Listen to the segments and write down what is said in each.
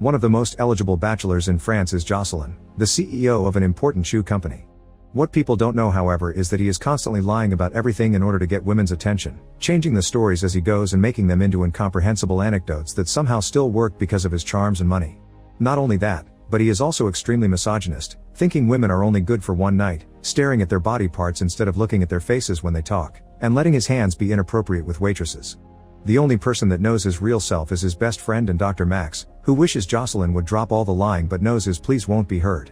One of the most eligible bachelors in France is Jocelyn, the CEO of an important shoe company. What people don't know, however, is that he is constantly lying about everything in order to get women's attention, changing the stories as he goes and making them into incomprehensible anecdotes that somehow still work because of his charms and money. Not only that, but he is also extremely misogynist, thinking women are only good for one night, staring at their body parts instead of looking at their faces when they talk, and letting his hands be inappropriate with waitresses. The only person that knows his real self is his best friend and Dr. Max, who wishes Jocelyn would drop all the lying but knows his pleas won't be heard.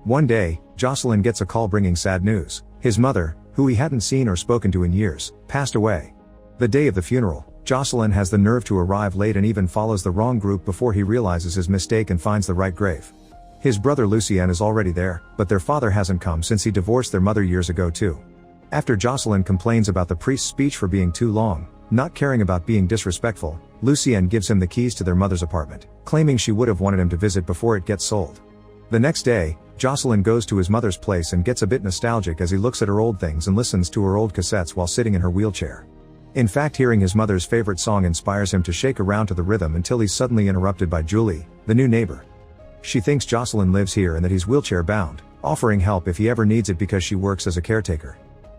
One day, Jocelyn gets a call bringing sad news. His mother, who he hadn't seen or spoken to in years, passed away. The day of the funeral, Jocelyn has the nerve to arrive late and even follows the wrong group before he realizes his mistake and finds the right grave. His brother Lucien is already there, but their father hasn't come since he divorced their mother years ago too. After Jocelyn complains about the priest's speech for being too long, not caring about being disrespectful, Lucien gives him the keys to their mother's apartment, claiming she would have wanted him to visit before it gets sold. The next day, Jocelyn goes to his mother's place and gets a bit nostalgic as he looks at her old things and listens to her old cassettes while sitting in her wheelchair. In fact, hearing his mother's favorite song inspires him to shake around to the rhythm until he's suddenly interrupted by Julie, the new neighbor. She thinks Jocelyn lives here and that he's wheelchair bound, offering help if he ever needs it because she works as a caretaker.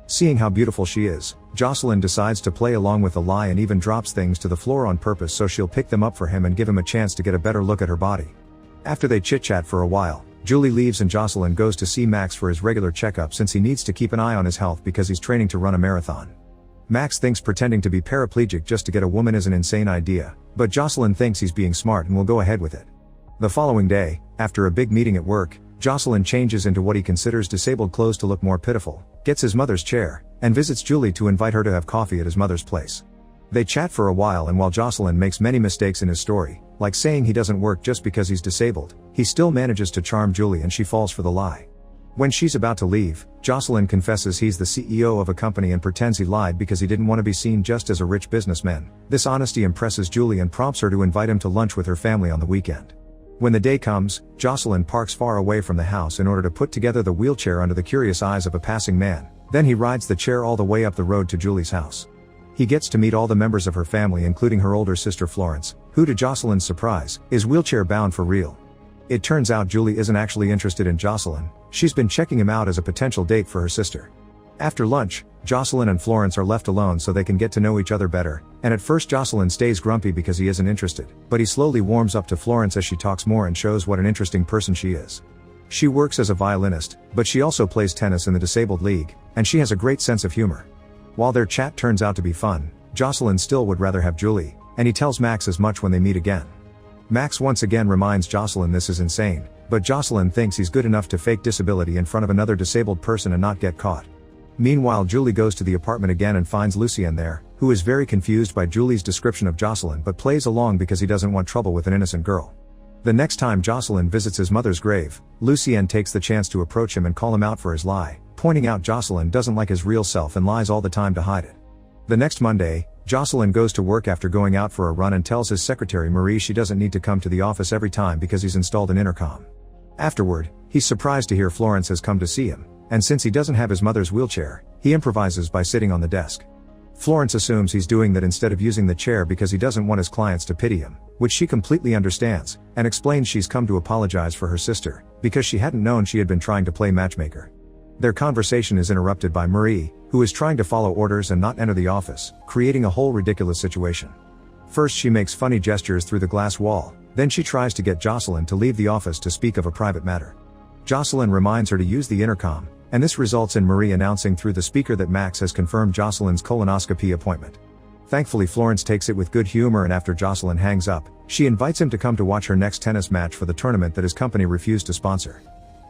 Seeing how beautiful she is, Jocelyn decides to play along with the lie and even drops things to the floor on purpose so she'll pick them up for him and give him a chance to get a better look at her body. After they chit-chat for a while, Julie leaves and Jocelyn goes to see Max for his regular checkup since he needs to keep an eye on his health because he's training to run a marathon. Max thinks pretending to be paraplegic just to get a woman is an insane idea, but Jocelyn thinks he's being smart and will go ahead with it. The following day, after a big meeting at work, Jocelyn changes into what he considers disabled clothes to look more pitiful, gets his mother's chair, and visits Julie to invite her to have coffee at his mother's place. They chat for a while, and while Jocelyn makes many mistakes in his story, like saying he doesn't work just because he's disabled, he still manages to charm Julie and she falls for the lie. When she's about to leave, Jocelyn confesses he's the CEO of a company and pretends he lied because he didn't want to be seen just as a rich businessman. This honesty impresses Julie and prompts her to invite him to lunch with her family on the weekend. When the day comes, Jocelyn parks far away from the house in order to put together the wheelchair under the curious eyes of a passing man. Then he rides the chair all the way up the road to Julie's house. He gets to meet all the members of her family, including her older sister Florence, who to Jocelyn's surprise, is wheelchair bound for real. It turns out Julie isn't actually interested in Jocelyn, she's been checking him out as a potential date for her sister. After lunch, Jocelyn and Florence are left alone so they can get to know each other better, and at first Jocelyn stays grumpy because he isn't interested, but he slowly warms up to Florence as she talks more and shows what an interesting person she is. She works as a violinist, but she also plays tennis in the disabled league, and she has a great sense of humor. While their chat turns out to be fun, Jocelyn still would rather have Julie, and he tells Max as much when they meet again. Max once again reminds Jocelyn this is insane, but Jocelyn thinks he's good enough to fake disability in front of another disabled person and not get caught. Meanwhile, Julie goes to the apartment again and finds Lucien there, who is very confused by Julie's description of Jocelyn but plays along because he doesn't want trouble with an innocent girl. The next time Jocelyn visits his mother's grave, Lucien takes the chance to approach him and call him out for his lie, pointing out Jocelyn doesn't like his real self and lies all the time to hide it. The next Monday, Jocelyn goes to work after going out for a run and tells his secretary Marie she doesn't need to come to the office every time because he's installed an intercom. Afterward, he's surprised to hear Florence has come to see him, and since he doesn't have his mother's wheelchair, he improvises by sitting on the desk. Florence assumes he's doing that instead of using the chair because he doesn't want his clients to pity him, which she completely understands, and explains she's come to apologize for her sister, because she hadn't known she had been trying to play matchmaker. Their conversation is interrupted by Marie, who is trying to follow orders and not enter the office, creating a whole ridiculous situation. First she makes funny gestures through the glass wall, then she tries to get Jocelyn to leave the office to speak of a private matter. Jocelyn reminds her to use the intercom, and this results in Marie announcing through the speaker that Max has confirmed Jocelyn's colonoscopy appointment. Thankfully Florence takes it with good humor, and after Jocelyn hangs up, she invites him to come to watch her next tennis match for the tournament that his company refused to sponsor.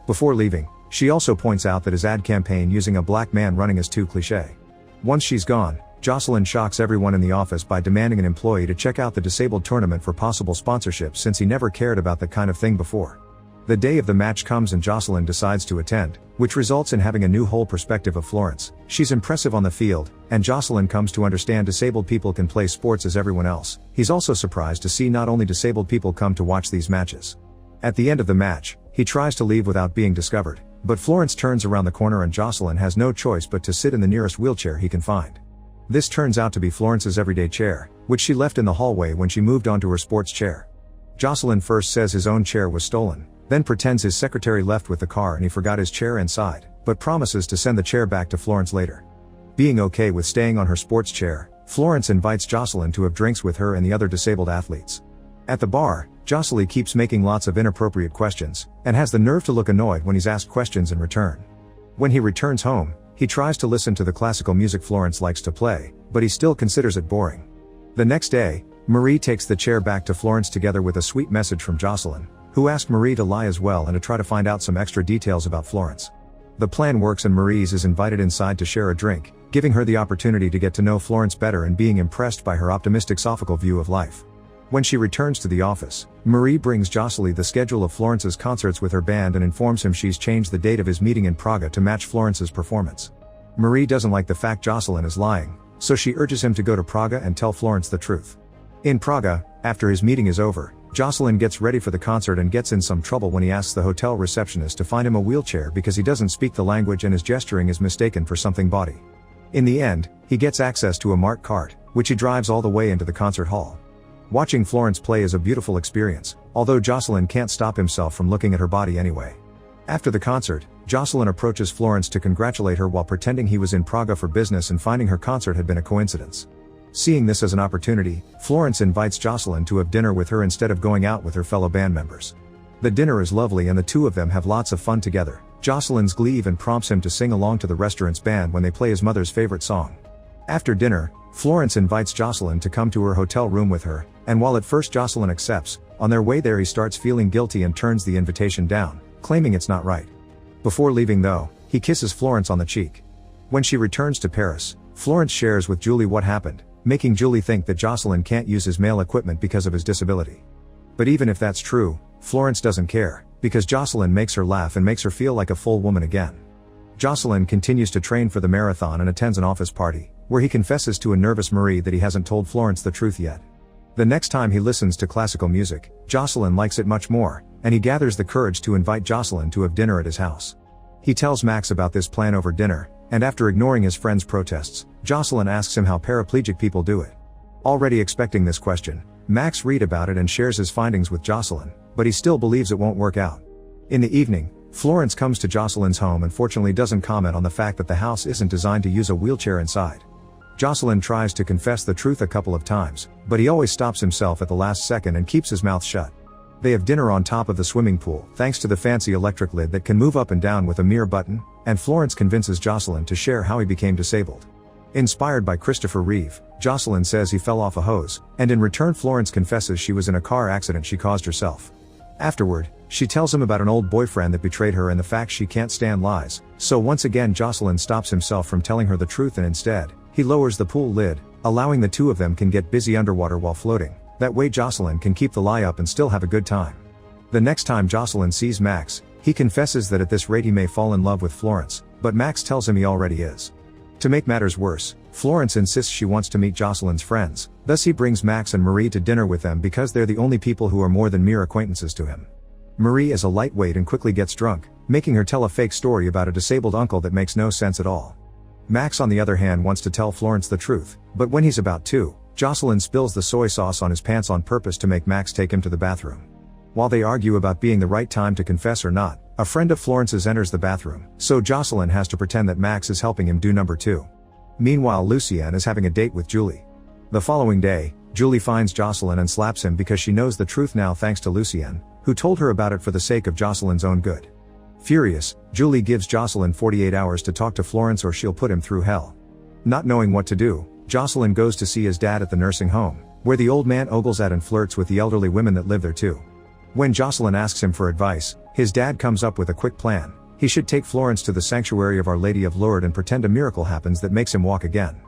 Before leaving, she also points out that his ad campaign using a black man running is too cliché. Once she's gone, Jocelyn shocks everyone in the office by demanding an employee to check out the disabled tournament for possible sponsorship since he never cared about that kind of thing before. The day of the match comes and Jocelyn decides to attend, which results in having a new whole perspective of Florence. She's impressive on the field, and Jocelyn comes to understand disabled people can play sports as everyone else. He's also surprised to see not only disabled people come to watch these matches. At the end of the match, he tries to leave without being discovered, but Florence turns around the corner and Jocelyn has no choice but to sit in the nearest wheelchair he can find. This turns out to be Florence's everyday chair, which she left in the hallway when she moved onto her sports chair. Jocelyn first says his own chair was stolen, then pretends his secretary left with the car and he forgot his chair inside, but promises to send the chair back to Florence later. Being okay with staying on her sports chair, Florence invites Jocelyn to have drinks with her and the other disabled athletes. At the bar, Jocelyn keeps making lots of inappropriate questions, and has the nerve to look annoyed when he's asked questions in return. When he returns home, he tries to listen to the classical music Florence likes to play, but he still considers it boring. The next day, Marie takes the chair back to Florence together with a sweet message from Jocelyn, who asked Marie to lie as well and to try to find out some extra details about Florence. The plan works and Marie is invited inside to share a drink, giving her the opportunity to get to know Florence better and being impressed by her optimistic sophical view of life. When she returns to the office, Marie brings Jocelyn the schedule of Florence's concerts with her band and informs him she's changed the date of his meeting in Praga to match Florence's performance. Marie doesn't like the fact Jocelyn is lying, so she urges him to go to Praga and tell Florence the truth. In Praga, after his meeting is over, Jocelyn gets ready for the concert and gets in some trouble when he asks the hotel receptionist to find him a wheelchair because he doesn't speak the language and his gesturing is mistaken for something bawdy. In the end, he gets access to a marked cart, which he drives all the way into the concert hall. Watching Florence play is a beautiful experience, although Jocelyn can't stop himself from looking at her body anyway. After the concert, Jocelyn approaches Florence to congratulate her while pretending he was in Praga for business and finding her concert had been a coincidence. Seeing this as an opportunity, Florence invites Jocelyn to have dinner with her instead of going out with her fellow band members. The dinner is lovely and the two of them have lots of fun together. Jocelyn's glee even prompts him to sing along to the restaurant's band when they play his mother's favorite song. After dinner, Florence invites Jocelyn to come to her hotel room with her, and while at first Jocelyn accepts, on their way there he starts feeling guilty and turns the invitation down, claiming it's not right. Before leaving though, he kisses Florence on the cheek. When she returns to Paris, Florence shares with Julie what happened, making Julie think that Jocelyn can't use his male equipment because of his disability. But even if that's true, Florence doesn't care, because Jocelyn makes her laugh and makes her feel like a full woman again. Jocelyn continues to train for the marathon and attends an office party, where he confesses to a nervous Marie that he hasn't told Florence the truth yet. The next time he listens to classical music, Jocelyn likes it much more, and he gathers the courage to invite Jocelyn to have dinner at his house. He tells Max about this plan over dinner, and after ignoring his friend's protests, Jocelyn asks him how paraplegic people do it. Already expecting this question, Max reads about it and shares his findings with Jocelyn, but he still believes it won't work out. In the evening, Florence comes to Jocelyn's home and fortunately doesn't comment on the fact that the house isn't designed to use a wheelchair inside. Jocelyn tries to confess the truth a couple of times, but he always stops himself at the last second and keeps his mouth shut. They have dinner on top of the swimming pool, thanks to the fancy electric lid that can move up and down with a mere button, and Florence convinces Jocelyn to share how he became disabled. Inspired by Christopher Reeve, Jocelyn says he fell off a hose, and in return Florence confesses she was in a car accident she caused herself. Afterward, she tells him about an old boyfriend that betrayed her and the fact she can't stand lies, so once again Jocelyn stops himself from telling her the truth and instead, he lowers the pool lid, allowing the two of them can get busy underwater while floating. That way Jocelyn can keep the lie up and still have a good time. The next time Jocelyn sees Max, he confesses that at this rate he may fall in love with Florence, but Max tells him he already is. To make matters worse, Florence insists she wants to meet Jocelyn's friends, thus he brings Max and Marie to dinner with them because they're the only people who are more than mere acquaintances to him. Marie is a lightweight and quickly gets drunk, making her tell a fake story about a disabled uncle that makes no sense at all. Max on the other hand wants to tell Florence the truth, but when he's about to, Jocelyn spills the soy sauce on his pants on purpose to make Max take him to the bathroom. While they argue about being the right time to confess or not, a friend of Florence's enters the bathroom, so Jocelyn has to pretend that Max is helping him do number 2. Meanwhile Lucienne is having a date with Julie. The following day, Julie finds Jocelyn and slaps him because she knows the truth now thanks to Lucienne, who told her about it for the sake of Jocelyn's own good. Furious, Julie gives Jocelyn 48 hours to talk to Florence or she'll put him through hell. Not knowing what to do, Jocelyn goes to see his dad at the nursing home, where the old man ogles at and flirts with the elderly women that live there too. When Jocelyn asks him for advice, his dad comes up with a quick plan. He should take Florence to the sanctuary of Our Lady of Lourdes and pretend a miracle happens that makes him walk again.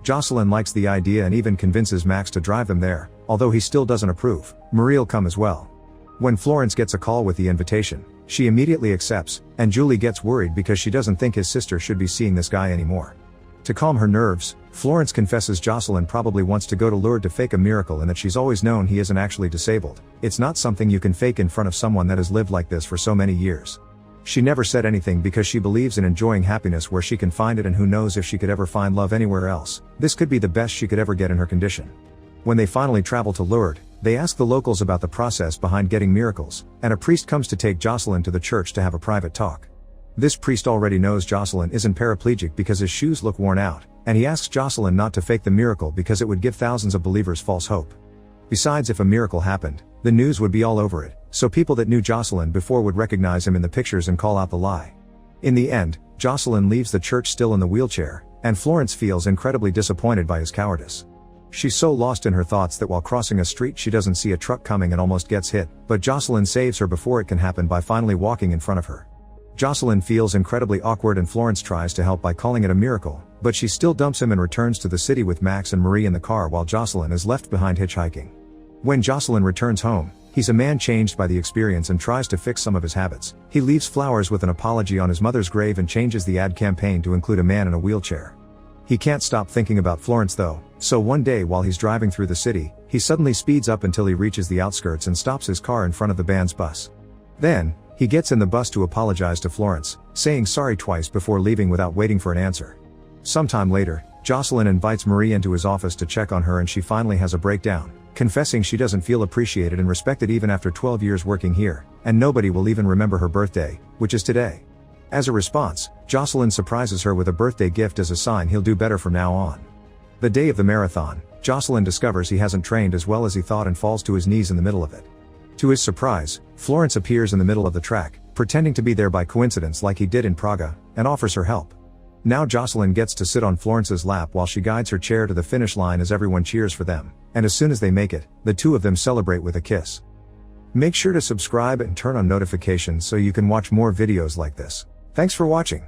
Jocelyn likes the idea and even convinces Max to drive them there, although he still doesn't approve. Marie'll come as well. When Florence gets a call with the invitation, she immediately accepts, and Julie gets worried because she doesn't think his sister should be seeing this guy anymore. To calm her nerves, Florence confesses Jocelyn probably wants to go to Lourdes to fake a miracle and that she's always known he isn't actually disabled. It's not something you can fake in front of someone that has lived like this for so many years. She never said anything because she believes in enjoying happiness where she can find it, and who knows if she could ever find love anywhere else. This could be the best she could ever get in her condition. When they finally travel to Lourdes, They ask the locals about the process behind getting miracles, and a priest comes to take Jocelyn to the church to have a private talk. This priest already knows Jocelyn isn't paraplegic because his shoes look worn out, and he asks Jocelyn not to fake the miracle because it would give thousands of believers false hope. Besides, if a miracle happened, the news would be all over it, so people that knew Jocelyn before would recognize him in the pictures and call out the lie. In the end, Jocelyn leaves the church still in the wheelchair, and Florence feels incredibly disappointed by his cowardice. She's so lost in her thoughts that while crossing a street she doesn't see a truck coming and almost gets hit, but Jocelyn saves her before it can happen by finally walking in front of her. Jocelyn feels incredibly awkward and Florence tries to help by calling it a miracle, but she still dumps him and returns to the city with Max and Marie in the car while Jocelyn is left behind hitchhiking. When Jocelyn returns home, he's a man changed by the experience and tries to fix some of his habits. He leaves flowers with an apology on his mother's grave and changes the ad campaign to include a man in a wheelchair. He can't stop thinking about Florence though, so one day while he's driving through the city, he suddenly speeds up until he reaches the outskirts and stops his car in front of the band's bus. Then, he gets in the bus to apologize to Florence, saying sorry twice before leaving without waiting for an answer. Sometime later, Jocelyn invites Marie into his office to check on her and she finally has a breakdown, confessing she doesn't feel appreciated and respected even after 12 years working here, and nobody will even remember her birthday, which is today. As a response, Jocelyn surprises her with a birthday gift as a sign he'll do better from now on. The day of the marathon, Jocelyn discovers he hasn't trained as well as he thought and falls to his knees in the middle of it. To his surprise, Florence appears in the middle of the track, pretending to be there by coincidence like he did in Praga, and offers her help. Now Jocelyn gets to sit on Florence's lap while she guides her chair to the finish line as everyone cheers for them, and as soon as they make it, the two of them celebrate with a kiss. Make sure to subscribe and turn on notifications so you can watch more videos like this. Thanks for watching.